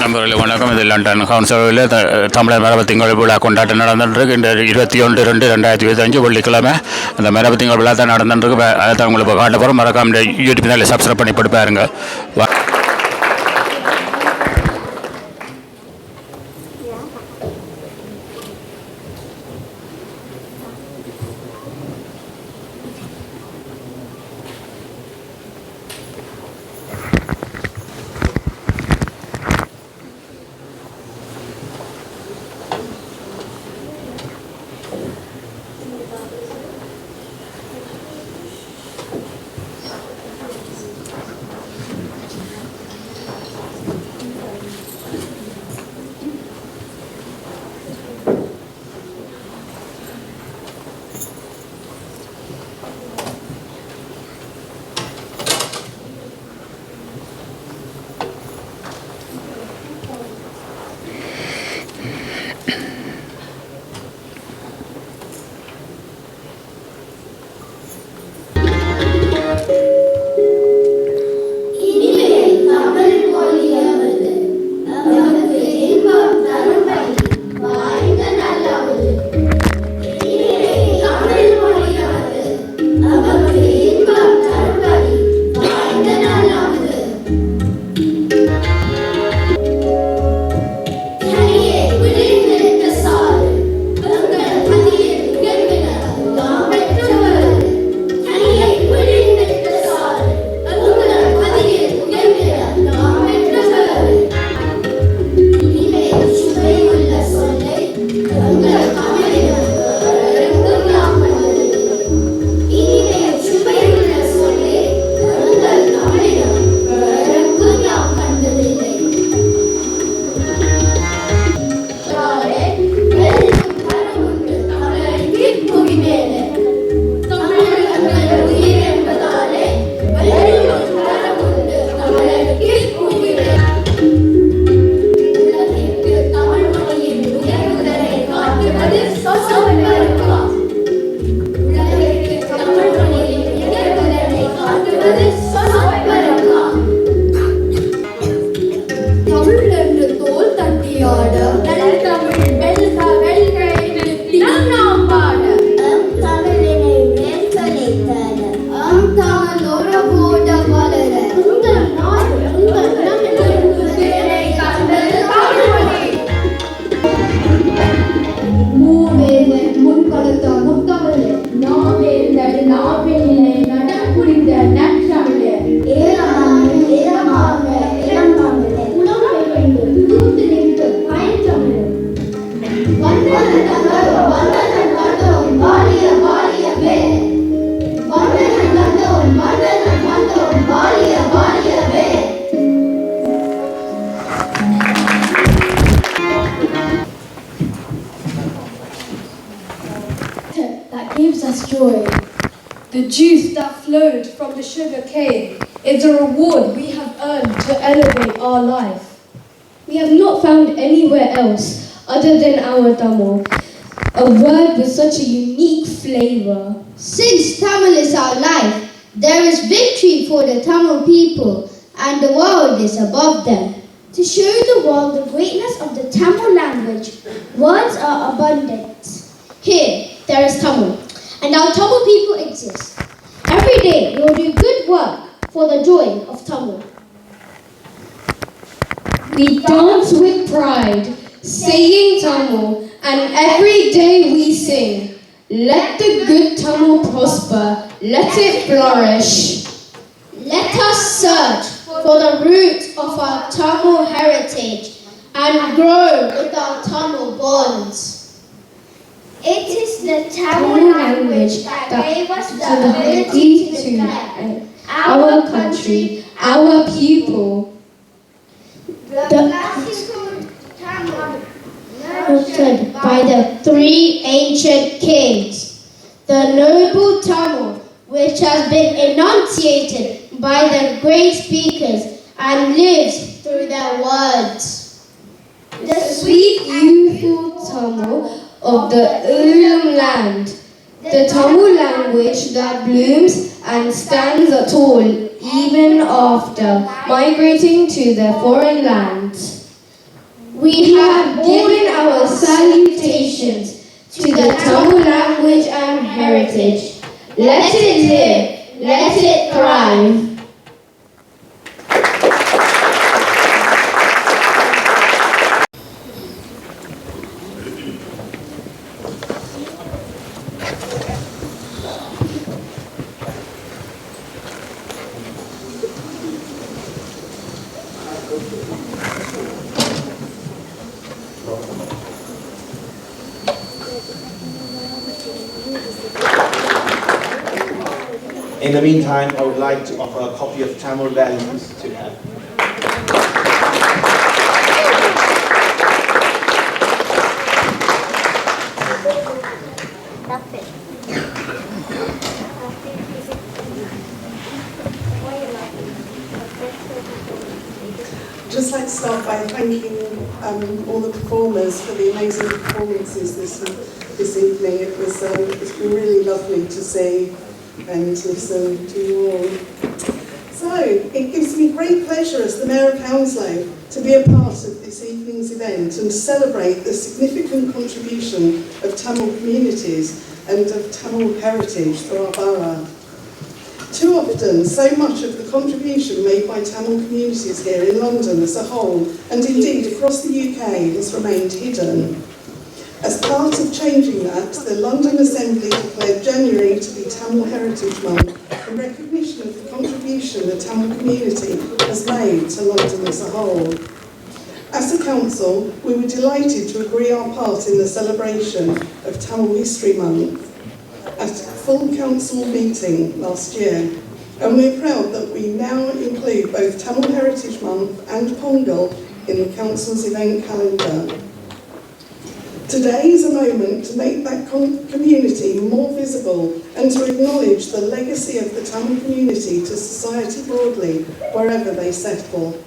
நண்பர்களே வணக்கம். இது லண்டன் ஹவுன்ஸ்லோவில் தமிழர் மரபு திங்கள் விழா கொண்டாட்டம் நடந்துருக்கு. இந்த 21/2/2025 வெள்ளிக்கிழமை அந்த மரபு திங்கள் விழா தான் நடந்துருக்கு. அதை தான் உங்களுக்கு காட்ட போகிறோம். மறக்காம இந்த யூடியூப் சேனலை சப்ஸ்கிரைப் பண்ணி போட்டு பாருங்க. Joy. The juice that flowed from the sugar cane is a reward we have earned to elevate our life. We have not found anywhere else other than our Tamil a word with such a unique flavor. Since Tamil is our life, there is victory for the Tamil people and the world is above them. To show the world the greatness of the Tamil language, words are abundant. Here, there is Tamil. And our Tamil people exist. Every day we will do good work for the joy of Tamil. We dance with pride, saying Tamil, and every day we sing. Let the good Tamil prosper, let it flourish. Let us search for the roots of our Tamil heritage and grow with our Tamil bonds. It is the Tamil language that gave us the ability to defend our country, our people. The classical Tamil nurtured by the three ancient kings. The noble Tamil, which has been enunciated by the great speakers and lives through their words. The sweet, youthful Tamil of the Ulam land, the Tamil language that blooms and stands tall even after migrating to the foreign lands. We have given our salutations to the Tamil language and heritage. Let it live, let it thrive. In the meantime, I would like to offer a copy of Tamil Values to her. Just like to start by thanking all the performers for the amazing performances this evening. It's been really lovely to see and listen to you all. So, it gives me great pleasure as the Mayor of Hounslow to be a part of this evening's event and to celebrate the significant contribution of Tamil communities and of Tamil heritage through our borough. Too often, so much of the contribution made by Tamil communities here in London as a whole, and indeed across the UK, has remained hidden. As part of changing that, the London Assembly declared January to be Tamil Heritage Month, in recognition of the contribution the Tamil community has made to London as a whole. As a council, we were delighted to agree our part in the celebration of Tamil History Month at a full council meeting last year, and we're proud that we now include both Tamil Heritage Month and Pongal in the council's event calendar. Today is a moment to make that community more visible and to acknowledge the legacy of the Tamil community to society broadly, wherever they settle.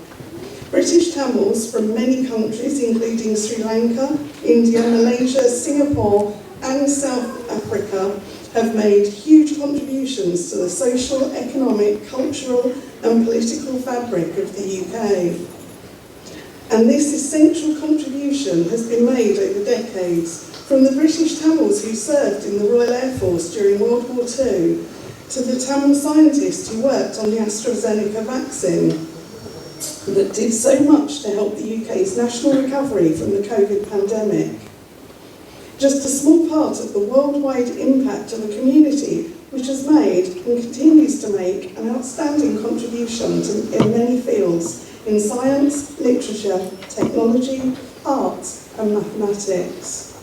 British Tamils from many countries, including Sri Lanka, India, Malaysia, Singapore and South Africa, have made huge contributions to the social, economic, cultural and political fabric of the UK. And this essential contribution has been made over decades, from the British Tamils who served in the Royal Air Force during World War II, to the Tamil scientists who worked on the AstraZeneca vaccine, that did so much to help the UK's national recovery from the COVID pandemic. Just a small part of the worldwide impact of a community which has made and continues to make an outstanding contribution in many fields, in science, literature, technology, arts and mathematics.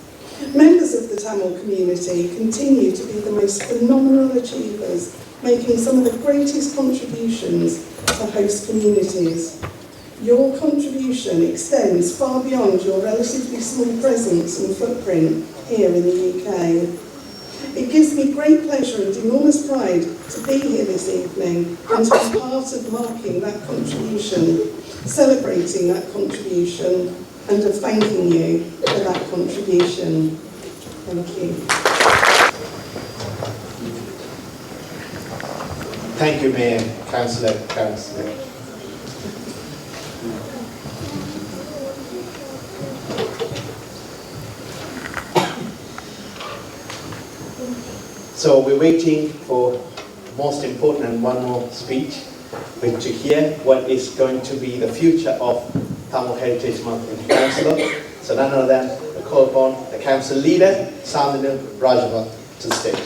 Members of the Tamil community continue to be the most phenomenal achievers, making some of the greatest contributions to host communities. Your contribution extends far beyond your relatively small presence and footprint here in the UK. It gives me great pleasure and enormous pride to be here this evening and to be part of marking that contribution, celebrating that contribution, and of thanking you for that contribution. Thank you. Thank you, Mayor, Councillor. So we're waiting for the most important and one more speech, but to hear what is going to be the future of Tamil Heritage Month in Council. So none other than I call upon the council leader, Sandhanu Rajavan, to the stage.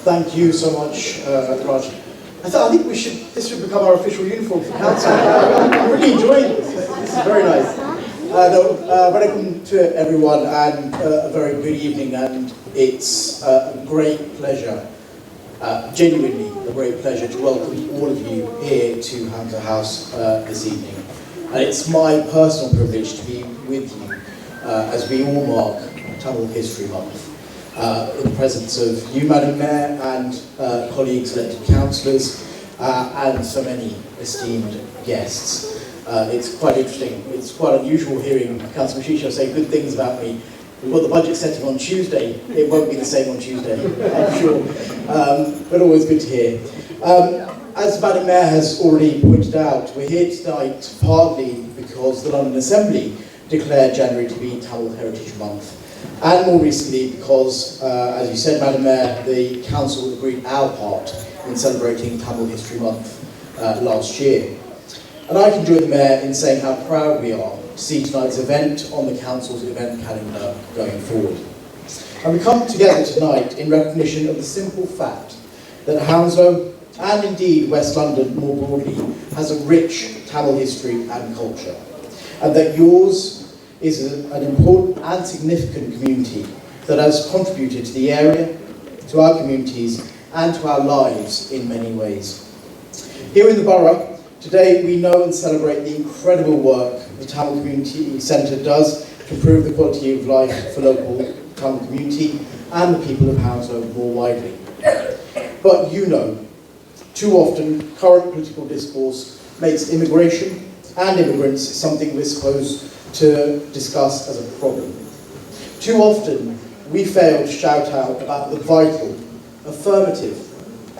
Thank you so much, Raj. I think this should become our official uniform for council. I'm really enjoying this. This is very nice. Welcome to everyone and a very good evening, and it's a great pleasure, genuinely a great pleasure to welcome all of you here to Hounslow House this evening. And it's my personal privilege to be with you as we all mark Tamil History Month. In the presence of you, Madam Mayor, and colleagues, elected councillors, and so many esteemed guests. It's quite interesting. It's quite unusual hearing Councillor Shisha say good things about me We've got the budget setting on Tuesday. It won't be the same on Tuesday, I'm sure. But always good to hear. As Madam Mayor has already pointed out, we're here tonight partly because the London Assembly declared January to be Tamil Heritage Month. And more recently because, as you said, Madam Mayor, the Council agreed our part in celebrating Tamil History Month last year. And I can join the Mayor in saying how proud we are to see tonight's event on the Council's event calendar going forward. And we come together tonight in recognition of the simple fact that Hounslow, and indeed West London more broadly, has a rich Tamil history and culture. And that yours is an important and significant community that has contributed to the area, to our communities, and to our lives in many ways. Here in the borough, today we know and celebrate the incredible work the Tamil Community Centre does to improve the quality of life for local Tamil community and the people of Hounslow more widely. But you know, too often current political discourse makes immigration and immigrants something we're supposed to discuss as a problem. Too often we fail to shout out about the vital, affirmative,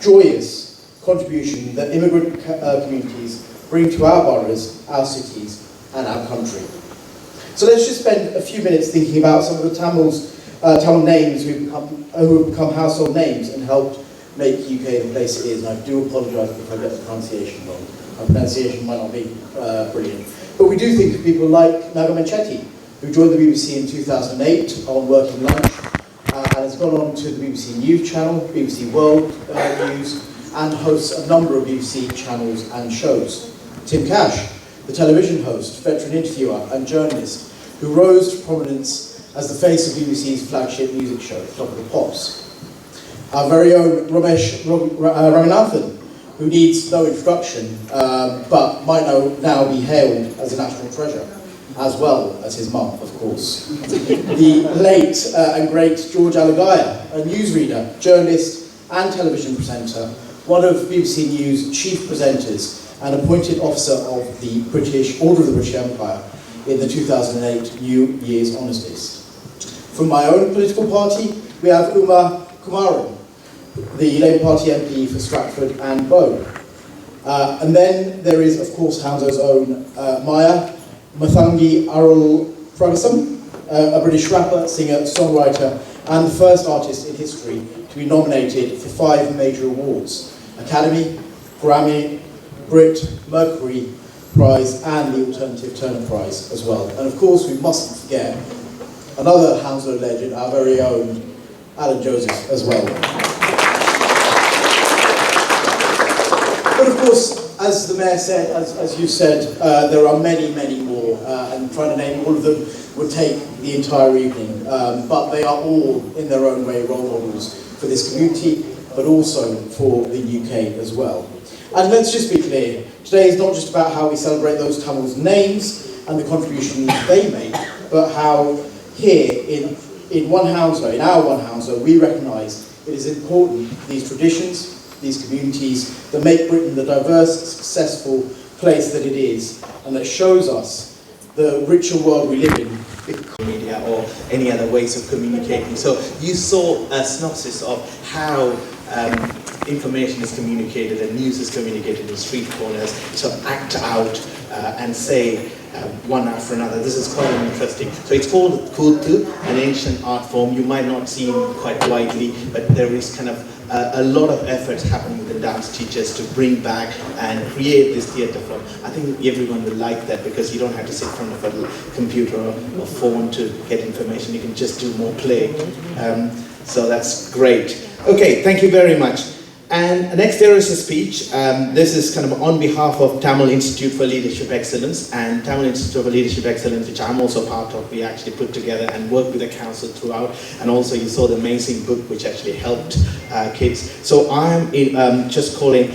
joyous contribution that immigrant communities bring to our boroughs, our cities, and our country. So let's just spend a few minutes thinking about some of the Tamil names who have become household names and helped make UK the place it is. And I do apologise if I get the pronunciation wrong. My pronunciation might not be brilliant. But we do think of people like Nagama Chetty, who joined the BBC in 2008 on Working Lunch, and has gone on to the BBC News channel, BBC World News, and hosts a number of BBC channels and shows. Tim Cash, the television host, veteran interviewer and journalist, who rose to prominence as the face of BBC's flagship music show, Top of the Pops. Our very own Ramesh Ramanathan, who needs no introduction, but might now be hailed as a national treasure, as well as his mum, of course. The late and great George Alagaya, a newsreader, journalist and television presenter, one of BBC News' chief presenters and appointed officer of the British Order of the British Empire in the 2008 New Year's Honours List. From my own political party, we have Uma Kumaran, the Labour Party MP for Stratford and Bow. And then there is, of course, Hounslow's own Maya Mathangi Arul Pragasam, a British rapper, singer, songwriter, and the first artist in history to be nominated for 5 major awards: Academy, Grammy, Brit, Mercury Prize, and the Alternative Turner Prize as well. And of course, we mustn't forget another Hounslow legend, our very own Alan Joseph as well. But of course, as the Mayor said, as you said, there are many, many more, and trying to name all of them would take the entire evening. But they are all, in their own way, role models for this community, but also for the UK as well. And let's just be clear, today is not just about how we celebrate those Tamils' names and the contributions they make, but how here in One Hounslow, in our One Hounslow, we recognise it is important these traditions, these communities that make Britain the diverse, successful place that it is, and that shows us the richer world we live in. Media or any other ways of communicating. So you saw a synopsis of how information is communicated and news is communicated in street corners, so act out and say one after another. This is quite interesting. So it's called Kutu, an ancient art form. You might not see it quite widely, but there is kind of a lot of efforts happening with the dance teachers to bring back and create this theatre form. I think everyone will like that because you don't have to sit in front of a computer or phone to get information. You can just do more play. So that's great. Okay, thank you very much. And next there is a speech. This is kind of on behalf of Tamil Institute for Leadership Excellence, and Tamil Institute for Leadership Excellence, which I'm also part of, we actually put together and worked with the council throughout, and also you saw the amazing book which actually helped kids. So I'm just calling,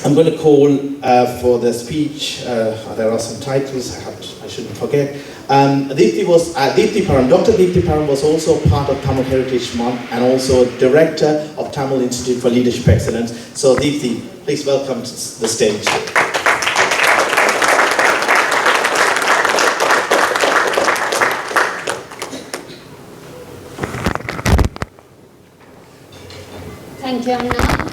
I'm going to call for the speech, there are some titles I shouldn't forget. Dipti Param. Dr. Dipti Param was also part of Tamil Heritage Month and also Director of Tamil Institute for Leadership Excellence. So Dipti, please welcome to the stage. Thank you, Anna.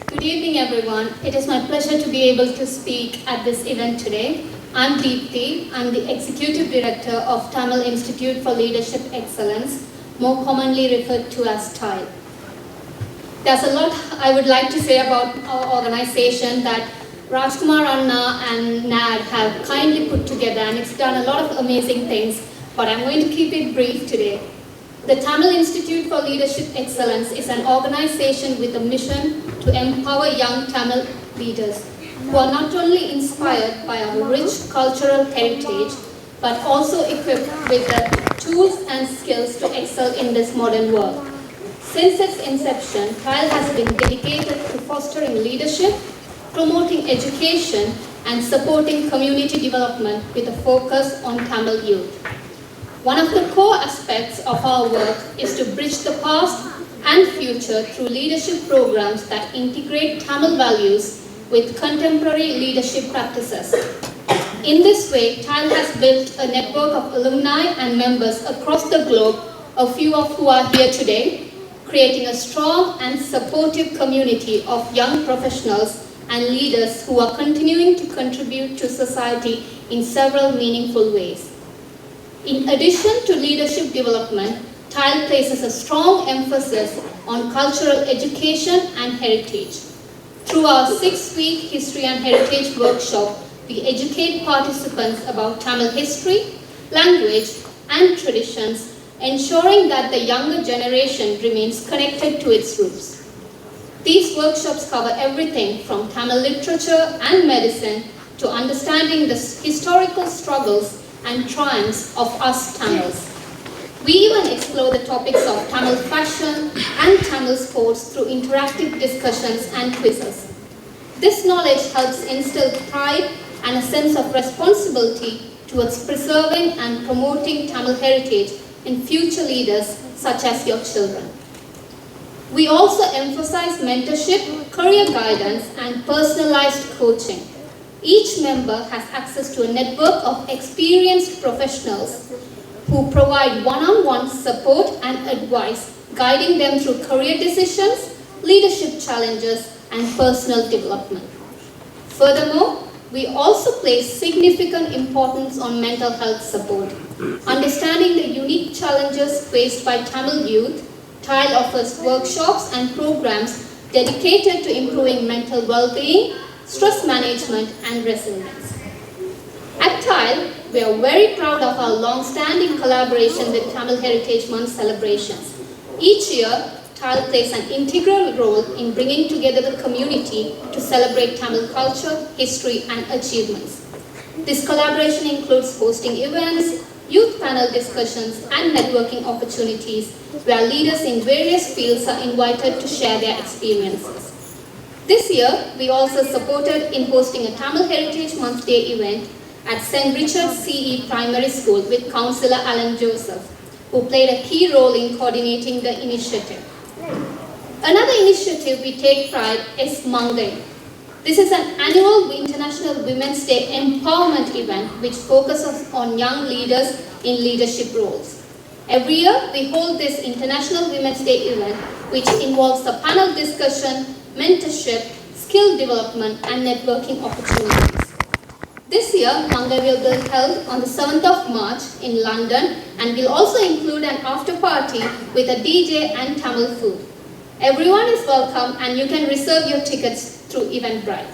Good evening, everyone. It is my pleasure to be able to speak at this event today. I'm Deepthi. I'm the Executive Director of Tamil Institute for Leadership Excellence, more commonly referred to as TILE. There's a lot I would like to say about our organization that Rajkumar Anna and NAD have kindly put together, and it's done a lot of amazing things, but I'm going to keep it brief today. The Tamil Institute for Leadership Excellence is an organization with a mission to empower young Tamil leaders who are not only inspired by our rich cultural heritage, but also equipped with the tools and skills to excel in this modern world. Since its inception, TILE has been dedicated to fostering leadership, promoting education, and supporting community development with a focus on Tamil youth. One of the core aspects of our work is to bridge the past and future through leadership programs that integrate Tamil values with contemporary leadership practices. In this way, TILE has built a network of alumni and members across the globe, a few of who are here today, creating a strong and supportive community of young professionals and leaders who are continuing to contribute to society in several meaningful ways. In addition to leadership development, TILE places a strong emphasis on cultural education and heritage. Through our 6-week History and Heritage workshop, we educate participants about Tamil history, language, and traditions, ensuring that the younger generation remains connected to its roots. These workshops cover everything from Tamil literature and medicine to understanding the historical struggles and triumphs of us Tamils. We even explore the topics of Tamil fashion and Tamil sports through interactive discussions and quizzes. This knowledge helps instill pride and a sense of responsibility towards preserving and promoting Tamil heritage in future leaders such as your children. We also emphasize mentorship, career guidance, and personalized coaching. Each member has access to a network of experienced professionals who provide one-on-one support and advice, guiding them through career decisions, leadership challenges, and personal development. Furthermore, we also place significant importance on mental health support. Understanding the unique challenges faced by Tamil youth, TILE offers workshops and programs dedicated to improving mental well-being, stress management, and resilience. At TILE, we are very proud of our long-standing collaboration with Tamil Heritage Month celebrations. Each year, TILE plays an integral role in bringing together the community to celebrate Tamil culture, history, and achievements. This collaboration includes hosting events, youth panel discussions, and networking opportunities where leaders in various fields are invited to share their experiences. This year, we also supported in hosting a Tamil Heritage Month Day event at St. Richard's CE Primary School with Councillor Alan Joseph, who played a key role in coordinating the initiative. Another initiative we take pride is Mangai. This is an annual International Women's Day empowerment event which focuses on young leaders in leadership roles. Every year, we hold this International Women's Day event, which involves a panel discussion, mentorship, skill development, and networking opportunities. This year, Mangai will be held on the 7th of March in London and will also include an after party with a DJ and Tamil food. Everyone is welcome and you can reserve your tickets through Eventbrite.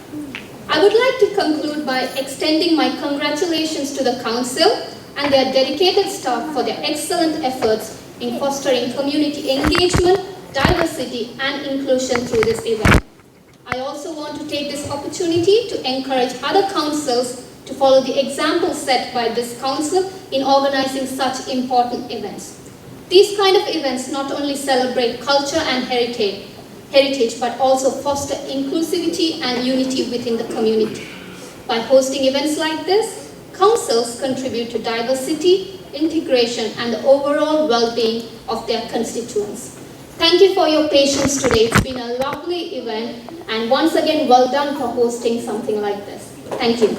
I would like to conclude by extending my congratulations to the Council and their dedicated staff for their excellent efforts in fostering community engagement, diversity, and inclusion through this event. I also want to take this opportunity to encourage other councils to follow the example set by this council in organizing such important events. These kind of events not only celebrate culture and heritage but also foster inclusivity and unity within the community. By hosting events like this, councils contribute to diversity, integration, and the overall well-being of their constituents. Thank you for your patience today. It's been a lovely event, and once again, well done for hosting something like this. Thank you.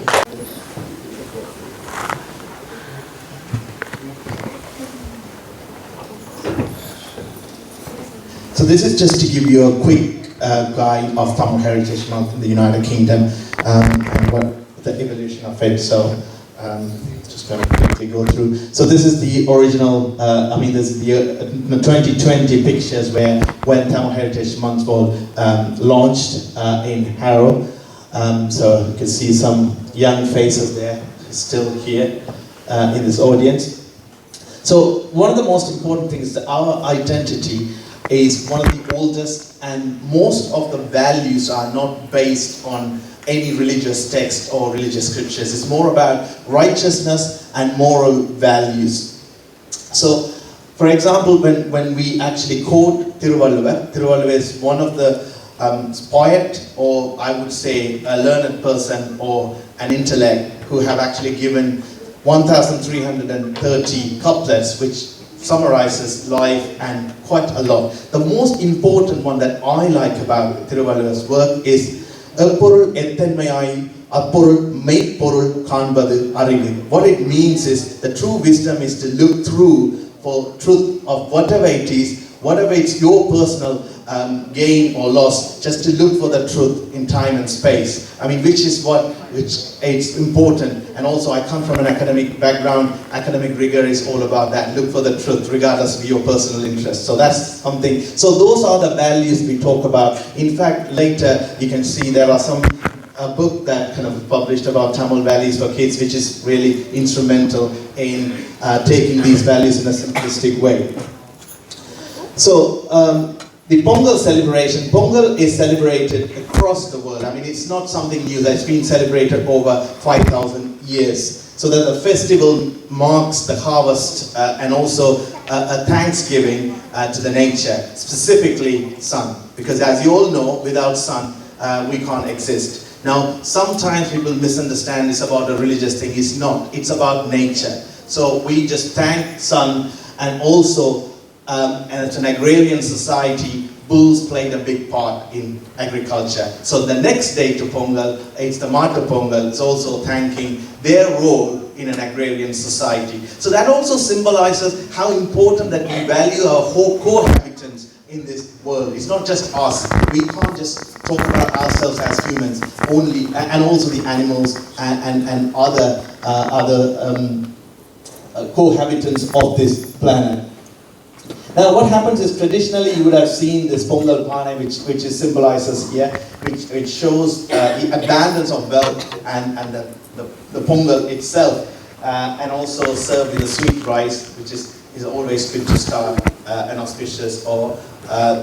So this is just to give you a quick guide of Tamil Heritage Month in the United Kingdom and what the evolution of it. So just going to quickly go through. So this is the original, this is the 2020 pictures when Tamil Heritage Month was launched in Harrow. So you can see some young faces there, still here in this audience. So one of the most important things is that our identity is one of the oldest, and most of the values are not based on any religious text or religious scriptures. It's more about righteousness and moral values. So, for example, when we actually quote Thiruvalluvar is one of the poet, or I would say a learned person or an intellect, who have actually given 1,330 couplets, which summarizes life and quite a lot. The most important one that I like about Thiruvalluvar's work is Epporul ethenmayai apporul meipporul kanbadu arivu. What it means is the true wisdom is to look through for truth of whatever it is, whatever it's your personal gain or loss, just to look for the truth in time and space. Which it's important. And also I come from an academic background. Academic rigor is all about that. Look for the truth regardless of your personal interest. So that's something. So those are the values we talk about. In fact, later you can see there are a book that kind of published about Tamil values for kids, which is really instrumental in taking these values in a simplistic way. So, the Pongal celebration, Pongal is celebrated across the world. It's not something new, that's been celebrated over 5,000 years. So that the festival marks the harvest and also a thanksgiving to the nature, specifically sun. Because as you all know, without sun, we can't exist. Now, sometimes people misunderstand it's about a religious thing. It's not, it's about nature. So we just thank sun, and also and it's an agrarian society, bulls played a big part in agriculture. So the next day to Pongal, it's the Mata Pongal, it's also thanking their role in an agrarian society. So that also symbolizes how important that we value our cohabitants in this world. It's not just us. We can't just talk about ourselves as humans only, and also the animals and other cohabitants of this planet. Now what happens is, traditionally you would have seen this Pongal Pane, which is symbolizes here, which shows the abundance of wealth and the Pongal itself, and also served with a sweet rice, which is always good to start an auspicious or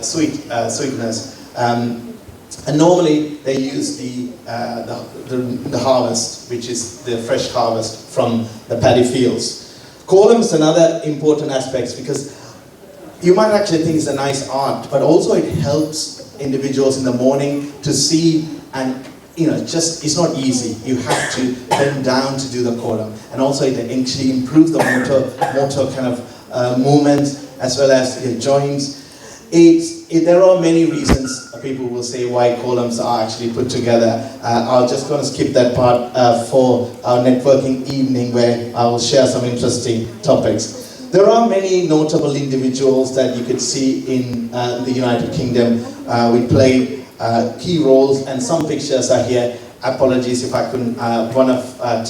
sweetness. And normally they use the harvest, which is the fresh harvest from the paddy fields. Kolam is another important aspect, because you might actually think it's a nice art, but also it helps individuals in the morning to see, and it's not easy. You have to bend down to do the kolam, and also it actually improves the motor kind of movement, as well as your joints. There are many reasons people will say why columns are actually put together. I'm just going to skip that part for our networking evening, where I will share some interesting topics. There are many notable individuals that you could see in the United Kingdom. We play key roles, and some pictures are here. Apologies if I couldn't, one of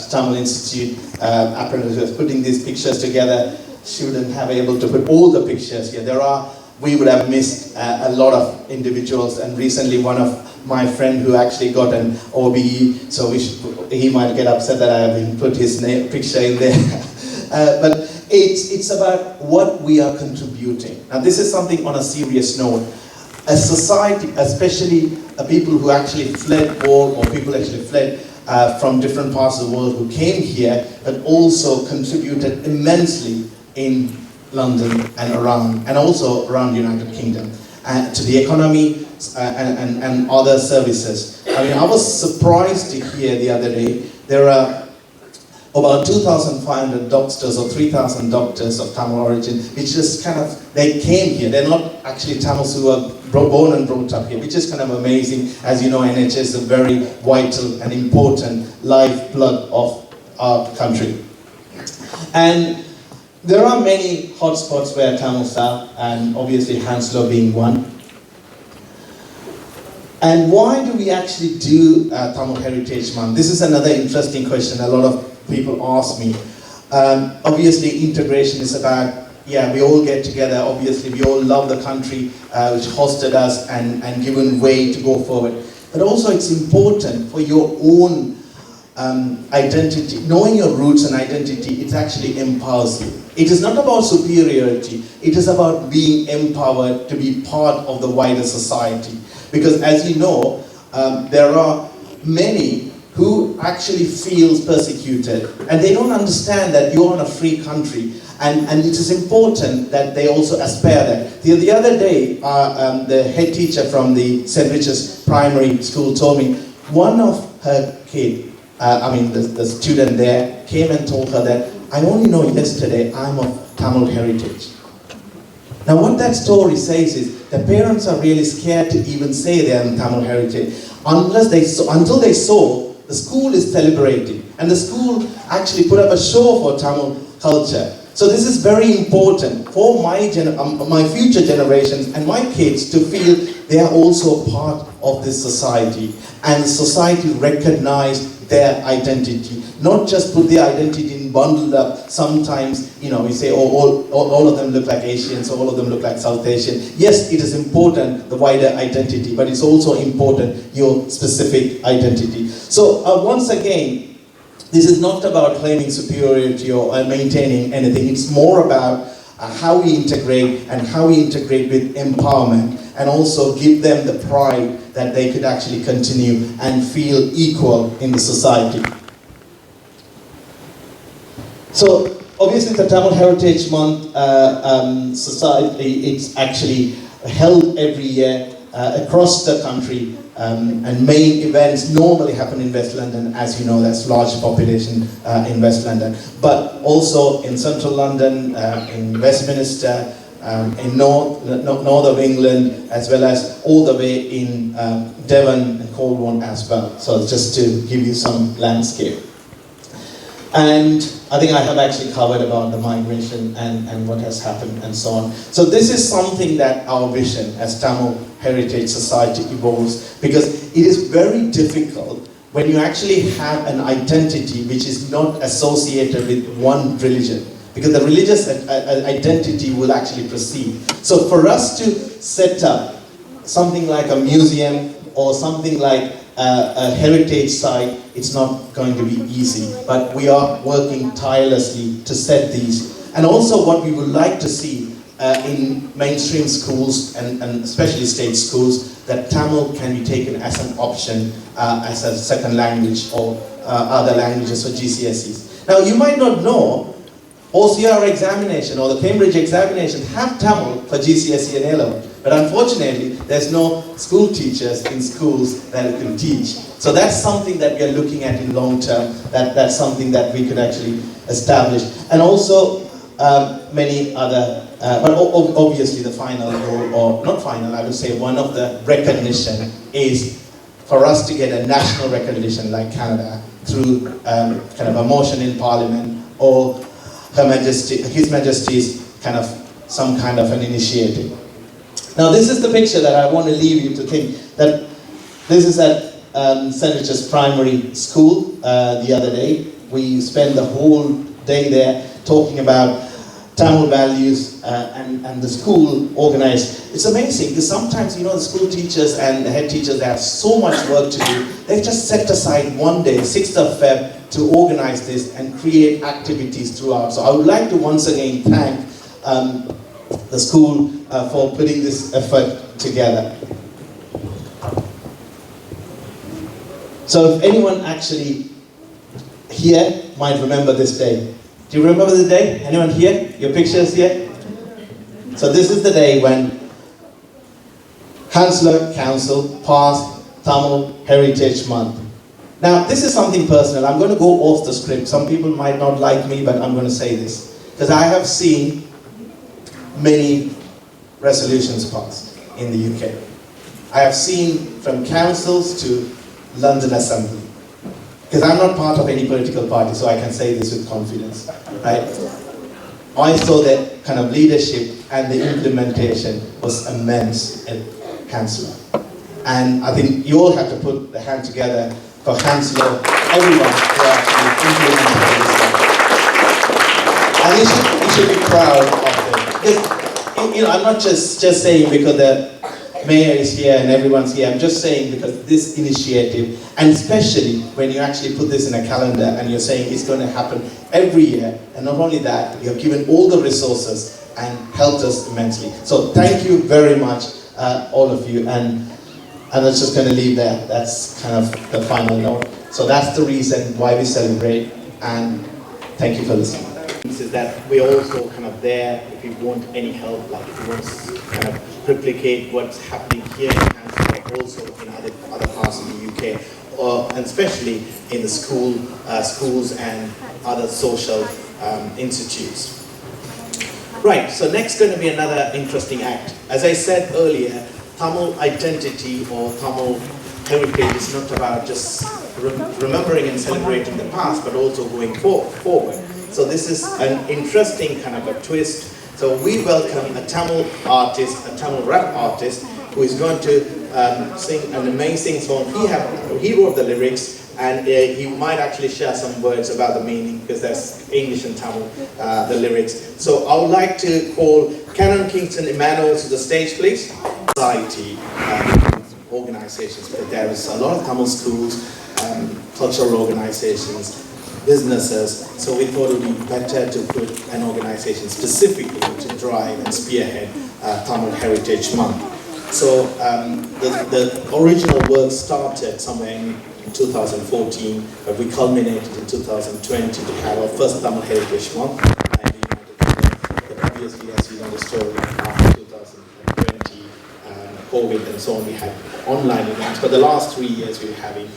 Tamil Institute apprentices was putting these pictures together. She wouldn't have able to put all the pictures here. We would have missed a lot of individuals, and recently one of my friend who actually got an OBE, so he might get upset that I haven't put his picture in there. But it's about what we are contributing. Now this is something on a serious note. A society, especially people who actually fled war, or people actually fled from different parts of the world who came here, but also contributed immensely in London and also around the United Kingdom, to the economy and other services. I was surprised to hear the other day, there are about 2,500 doctors or 3,000 doctors of Tamil origin, which just they came here. They're not actually Tamils who were born and brought up here, which is kind of amazing. As you know, NHS is a very vital and important lifeblood of our country. And there are many hotspots where Tamils are, and obviously Hounslow being one. And why do we actually do Tamil Heritage Month? This is another interesting question a lot of people ask me. Obviously, integration is about, we all get together. Obviously, we all love the country which hosted us and given way to go forward. But also, it's important for your own identity. Knowing your roots and identity, it actually empowers you. It is not about superiority. It is about being empowered to be part of the wider society. Because as you know, there are many who actually feel persecuted, and they don't understand that you're in a free country, and it is important that they also aspire that. The other day, the head teacher from the St. Richard's Primary School told me one of her kids, the student there, came and told her that, I only know yesterday I'm of Tamil heritage. Now what that story says is, the parents are really scared to even say they're in Tamil heritage, until they saw the school is celebrating, and the school actually put up a show for Tamil culture. So this is very important for my future generations and my kids to feel they are also part of this society, and society recognize their identity, not just put their identity in bundled up. Sometimes, we say, all of them look like Asians, or all of them look like South Asian. Yes, it is important, the wider identity, but it's also important, your specific identity. So once again, this is not about claiming superiority or maintaining anything. It's more about how we integrate, and how we integrate with empowerment, and also give them the pride that they could actually continue and feel equal in the society. So obviously the Tamil Heritage Month society, it's actually held every year across the country, and main events normally happen in West London. As you know, there's large population in West London, but also in central London, in Westminster, in north of England, as well as all the way in Devon and Cornwall as well. So just to give you some landscape. And I think I have actually covered about the migration and what has happened and so on. So this is something that our vision as Tamil Heritage Society evolves, because it is very difficult when you actually have an identity which is not associated with one religion, because the religious identity will actually proceed. So for us to set up something like a museum or something like a heritage site, it's not going to be easy, but we are working tirelessly to set these. And also what we would like to see in mainstream schools and especially state schools, that Tamil can be taken as an option as a second language, or other languages for GCSEs. Now you might not know, OCR examination or the Cambridge examination have Tamil for GCSE and A-level. But unfortunately, there's no school teachers in schools that can teach. So that's something that we are looking at in long term. That's something that we could actually establish. And also many other, but obviously the final goal, or not final, I would say one of the recognition is for us to get a national recognition like Canada through kind of a motion in Parliament, or His Majesty's some kind of an initiative. Now this is the picture that I want to leave you to think, that this is at St. Richard's Primary School the other day. We spent the whole day there talking about Tamil values and the school organized. It's amazing, because sometimes, the school teachers and the head teachers, they have so much work to do. They've just set aside one day, 6th of Feb, to organize this and create activities throughout. So I would like to once again thank the school for putting this effort together. So if anyone actually here might remember this day. Do you remember the day? Anyone here? Your pictures here? So this is the day when Hounslow Council passed Tamil Heritage Month. Now this is something personal. I'm going to go off the script. Some people might not like me, but I'm going to say this, because I have seen many resolutions passed in the UK. I have seen from councils to London Assembly. Because I'm not part of any political party, so I can say this with confidence, right? I saw that kind of leadership and the implementation was immense at Hounslow. And I think you all have to put the hand together for Hounslow, everyone who actually implemented this. And you should be proud of it. You know, I'm not just saying because the mayor is here and everyone's here. I'm just saying because this initiative, and especially when you actually put this in a calendar and you're saying it's going to happen every year, and not only that, you have given all the resources and helped us immensely. So thank you very much, all of you. And I'm just going to leave there. That's kind of the final note. So that's the reason why we celebrate, and thank you for listening. Is that we're also kind of there if you want any help, like if you want to kind of replicate what's happening here in Hounslow, but also in other parts of the UK, and especially in the schools and other social institutes. Right, so next going to be another interesting act. As I said earlier, Tamil identity or Tamil heritage is not about just remembering and celebrating the past, but also going forward. So this is an interesting kind of a twist. So we welcome a Tamil artist, a Tamil rap artist, who is going to sing an amazing song. He wrote the lyrics, and he might actually share some words about the meaning, because there's English and Tamil, the lyrics. So I would like to call Canon Kingston Emmanuel to the stage, please. Society, organizations, but there is a lot of Tamil schools, cultural organizations, businesses, so we thought it would be better to put an organization specifically to drive and spearhead Tamil Heritage Month. So the original work started somewhere in 2014, but we culminated in 2020 to have our first Tamil Heritage Month. And obviously, as you know the story, after 2020, COVID and so on, we had online events. But the last 3 years we were having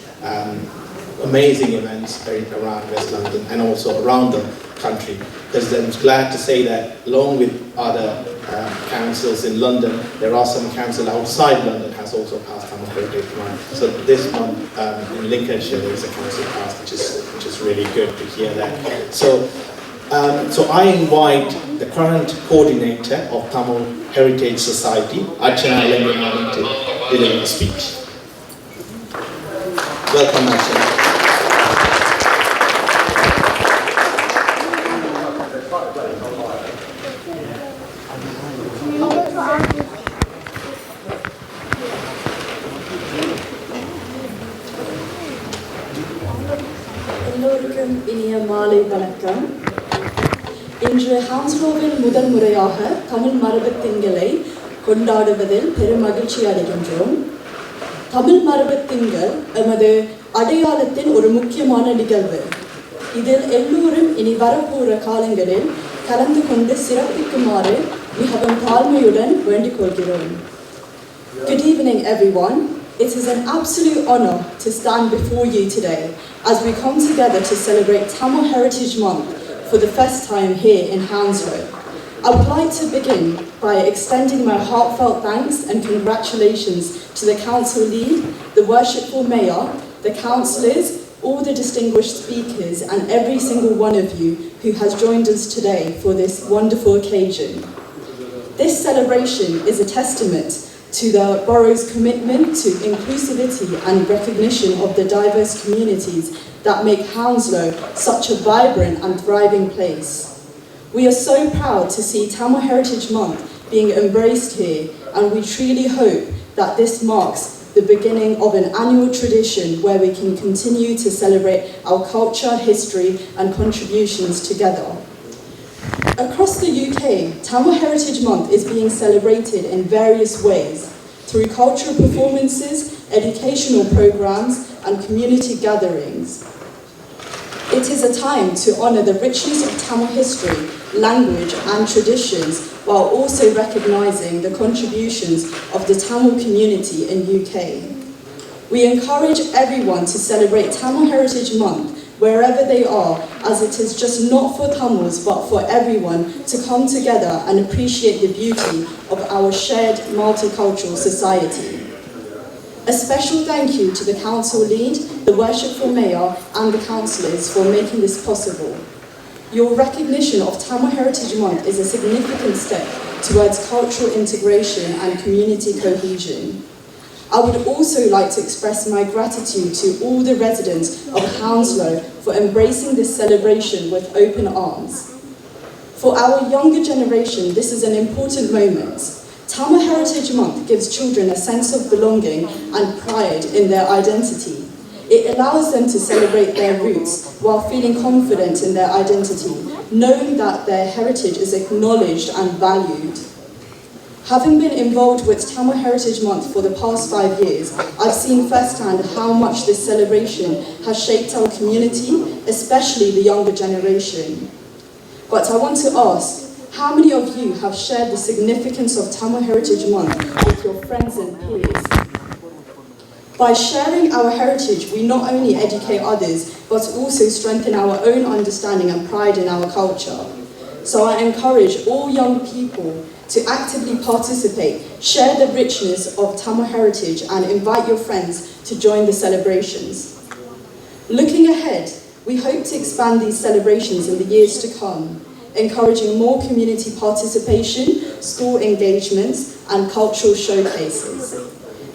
amazing events around West London and also around the country. Because I'm glad to say that along with other councils in London, there are some councils outside London has also passed Tamil Heritage Month. So this month in Lincolnshire there is a council passed, which is really good to hear that. So I invite the current coordinator of Tamil Heritage Society, Archana Ilanganani, to deliver a speech. Welcome, Archana. எல்லோருக்கும் இனிய மாலை வணக்கம். இன்று ஹான்ஸ்லோவில் முதல் முறையாக தமிழ் மரபு திங்களை கொண்டாடுவதில் பெரும் மகிழ்ச்சி அடைகின்றோம். தமிழ் மரபு திங்கள் எமது அடையாளத்தின் ஒரு முக்கியமான நிகழ்வு. இதில் எல்லோரும் இனி வரப்போகிற காலங்களில் கலந்து கொண்டு சிறப்பிக்குமாறு மிகவும் தாழ்மையுடன் வேண்டிக் கொள்கிறோம். Good evening, everyone. It is an absolute honour to stand before you today as we come together to celebrate Tamil Heritage Month for the first time here in Hounslow. I would like to begin by extending my heartfelt thanks and congratulations to the council lead, the worshipful mayor, the councillors, all the distinguished speakers and every single one of you who has joined us today for this wonderful occasion. This celebration is a testament to the borough's commitment to inclusivity and recognition of the diverse communities that make Hounslow such a vibrant and thriving place. We are so proud to see Tamil Heritage Month being embraced here, and we truly hope that this marks the beginning of an annual tradition where we can continue to celebrate our culture, history and contributions together. Across the UK, Tamil Heritage Month is being celebrated in various ways, through cultural performances, educational programs and community gatherings. It is a time to honour the richness of Tamil history, language and traditions, while also recognising the contributions of the Tamil community in UK. We encourage everyone to celebrate Tamil Heritage Month wherever they are, as it is just not for Tamils but for everyone to come together and appreciate the beauty of our shared multicultural society. A special thank you to the council lead, the worshipful mayor and the councillors for making this possible. Your recognition of Tamil Heritage Month is a significant step towards cultural integration and community cohesion. I would also like to express my gratitude to all the residents of Hounslow for embracing this celebration with open arms. For our younger generation, this is an important moment. Tamil Heritage Month gives children a sense of belonging and pride in their identity. It allows them to celebrate their roots while feeling confident in their identity, knowing that their heritage is acknowledged and valued. Having been involved with Tamil Heritage Month for the past 5 years, I've seen firsthand how much this celebration has shaped our community, especially the younger generation. But I want to ask, how many of you have shared the significance of Tamil Heritage Month with your friends and peers? By sharing our heritage, we not only educate others, but also strengthen our own understanding and pride in our culture. So I encourage all young people to actively participate, share the richness of Tamil heritage, and invite your friends to join the celebrations. Looking ahead, we hope to expand these celebrations in the years to come, encouraging more community participation, school engagements, and cultural showcases.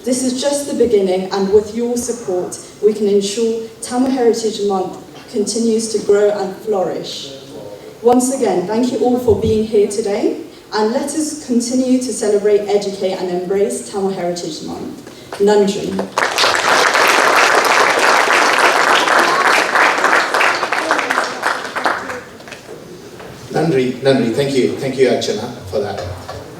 This is just the beginning, and with your support, we can ensure Tamil Heritage Month continues to grow and flourish. Once again, thank you all for being here today, and let us continue to celebrate, educate, and embrace Tamil Heritage Month. Nandri. Nandri, thank you, Archana, for that.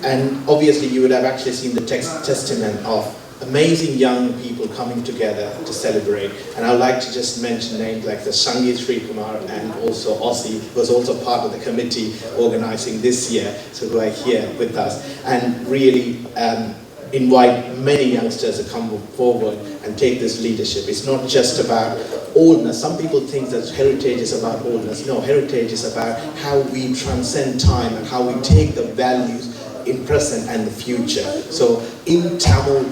And obviously you would have actually seen the testament of amazing young people coming together to celebrate. And I would like to just mention names like the Sangeet Sri Kumar and also Aussie, who was also part of the committee organizing this year, so who are here with us. And really invite many youngsters to come forward and take this leadership. It's not just about oldness. Some people think that heritage is about oldness. No, heritage is about how we transcend time and how we take the values in present and the future. So in Tamil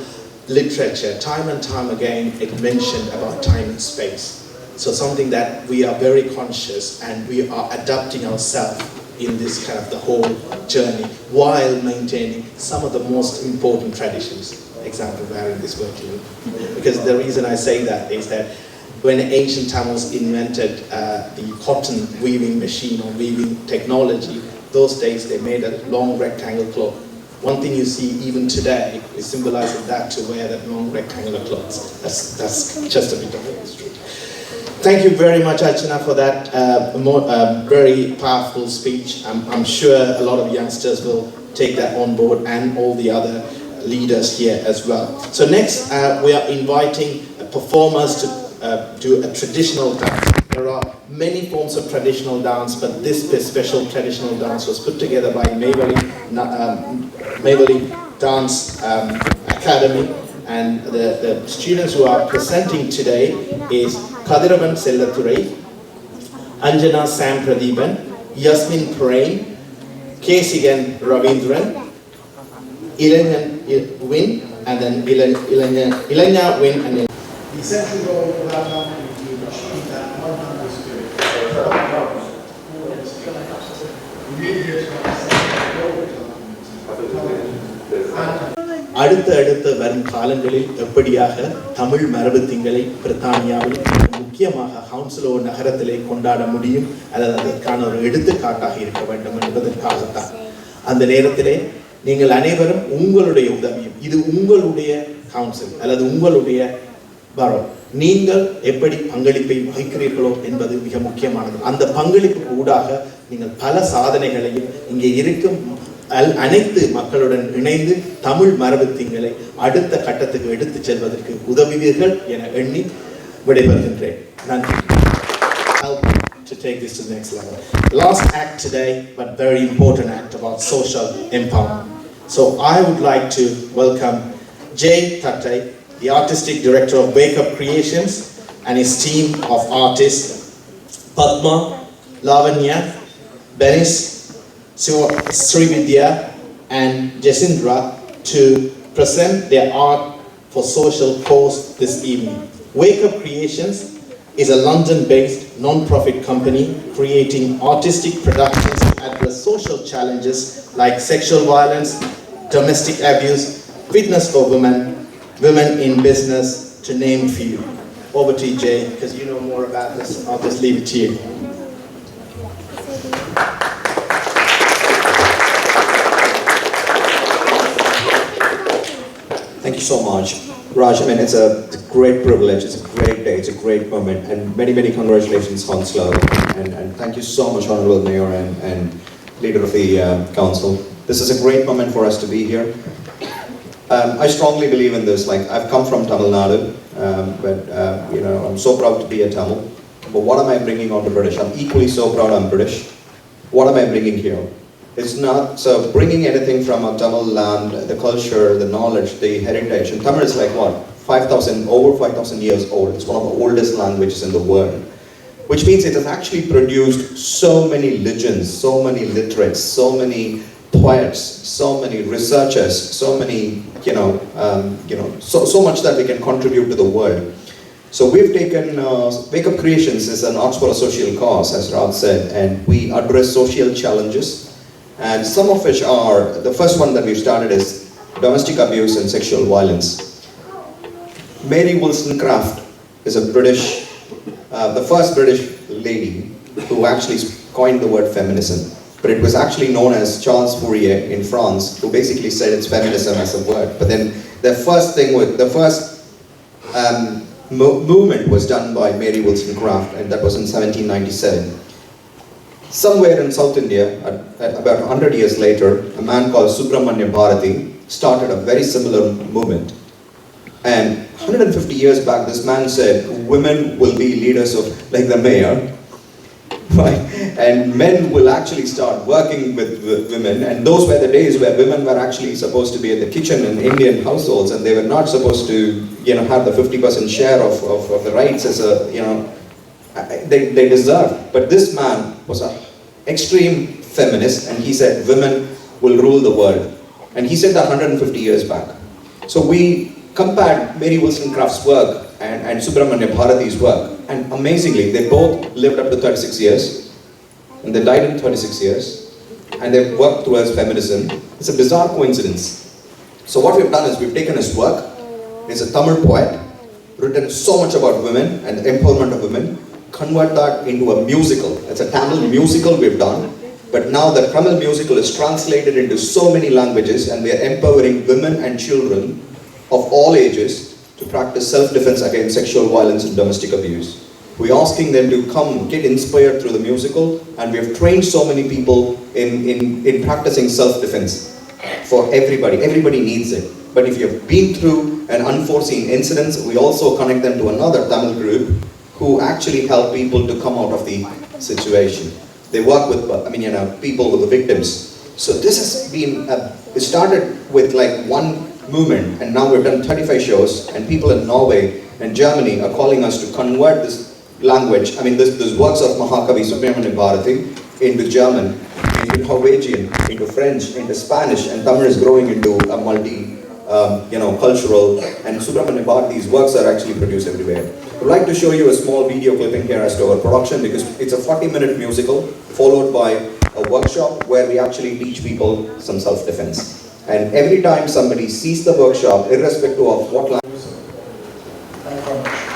literature, time and time again, it mentioned about time and space. So something that we are very conscious and we are adapting ourselves in this kind of the whole journey while maintaining some of the most important traditions. Example, wearing this working. Because the reason I say that is that when ancient Tamils invented the cotton weaving machine or weaving technology, those days they made a long rectangle cloth. One thing you see even today is symbolizing that to wear that long rectangular clothes. That's just a bit of history. Thank you very much, Archana, for that very powerful speech. I'm sure a lot of youngsters will take that on board and all the other leaders here as well. So next, we are inviting performers to do a traditional dance. There are many forms of traditional dance, but this special traditional dance was put together by Mayvali Dance Academy, and the students who are presenting today is Kadiravan Sellathurai, Anjana Sam Pradeepan, Yasmin Prain, Kesigan Ravindran, Ilanyan Win, and then Ilanya Win and The essential goal for that company is to achieve that 100 spirit. We need here to அடுத்த வரும் காலங்களில் எப்படியாக தமிழ் மரபு திங்களை பிரித்தானியாவில் முக்கியமாக Hounslow நகரத்திலே கொண்டாட முடியும் அல்லது அதற்கான ஒரு எடுத்துக்காட்டாக இருக்க வேண்டும் என்பதற்காகத்தான். அந்த நேரத்திலே நீங்கள் அனைவரும் உங்களுடைய உதவியும், இது உங்களுடைய கவுன்சில் அல்லது உங்களுடைய பரோ, நீங்கள் எப்படி பங்களிப்பை வகிக்கிறீர்களோ என்பது மிக முக்கியமானது. அந்த பங்களிப்பு ஊடாக நீங்கள் பல சாதனைகளையும் இங்கே இருக்கும் அனைத்து மக்களுடன் இணைந்து தமிழ் மரபு திங்களை அடுத்த கட்டத்துக்கு எடுத்துச் செல்வதற்கு உதவுவீர்கள் என எண்ணி விடைபெறுகின்றேன். நன்றி. To take this to the next level. Last act today, but very important act about social empowerment. So I would like to welcome Jay Thattai, the Artistic Director of Wake Up Creations, and his team of artists, Padma, Lavanya, Benis, Srividya and Jasindra, to present their art for social cause this evening. Wake Up Creations is a London-based non-profit company creating artistic productions to address social challenges like sexual violence, domestic abuse, fitness for women, women in business, to name few. Over to you, Jay, because you know more about this. I'll just leave it to you. Thank you so much. Raj, I mean, it's a great privilege, it's a great day, it's a great moment, and many, many congratulations, Hounslow, and thank you so much, Honorable Mayor and Leader of the Council. This is a great moment for us to be here. I strongly believe in this. Like, I've come from Tamil Nadu, but you know, I'm so proud to be a Tamil. But what am I bringing out to British? I'm equally so proud I'm British. What am I bringing here? It's not, so bringing anything from a Tamil land, the culture, the knowledge, the heritage, and Tamil is like what? Over 5,000 years old. It's one of the oldest languages in the world. Which means it has actually produced so many legends, so many literates, so many poets, so many researchers, so many, so much that we can contribute to the world. So we've taken, Wake Up Creations is an arts for a social cause, as Raj said, and we address social challenges. And some of which are, the first one that we've started is domestic abuse and sexual violence. Mary Wollstonecraft is a British, the first British lady who actually coined the word feminism. But it was actually known as Charles Fourier in France, who basically said it's feminism as a word. But then the first movement was done by Mary Wollstonecraft, and that was in 1797. Somewhere in South India, about 100 years later, a man called Subramanya Bharati started a very similar movement. And 150 years back, this man said, women will be leaders of, like the mayor, right? And men will actually start working with women. And those were the days where women were actually supposed to be in the kitchen in Indian households, and they were not supposed to, have the 50% share of the rights as a, they deserved. But this man was an extreme feminist, and he said women will rule the world. And he said that 150 years back. So we compared Mary Wollstonecraft's work and Subramanya Bharati's work, and amazingly, they both lived up to 36 years, and they died in 36 years, and they worked towards feminism. It's a bizarre coincidence. So what we've done is we've taken his work. He's a Tamil poet, written so much about women and the empowerment of women, convert that into a musical. It's a Tamil musical we've done, but now the Tamil musical is translated into so many languages, and we are empowering women and children of all ages to practice self-defense against sexual violence and domestic abuse. We're asking them to come, get inspired through the musical, and we have trained so many people in practicing self-defense for everybody. Everybody needs it. But if you've been through an unforeseen incident, we also connect them to another Tamil group who actually help people to come out of the situation. They work with, people with the victims. So this has been, it started with like one movement, and now we've done 35 shows, and people in Norway and Germany are calling us to convert this language, this works of Mahakavi Subramanya Bharati into German, into Norwegian, into French, into Spanish, and Tamil is growing into a cultural, and Subramanya Bharati's works are actually produced everywhere. I'd like to show you a small video clipping here as to our production, because it's a 40-minute musical followed by a workshop where we actually teach people some self-defense. And every time somebody sees the workshop, irrespective of what language. Thank you very much.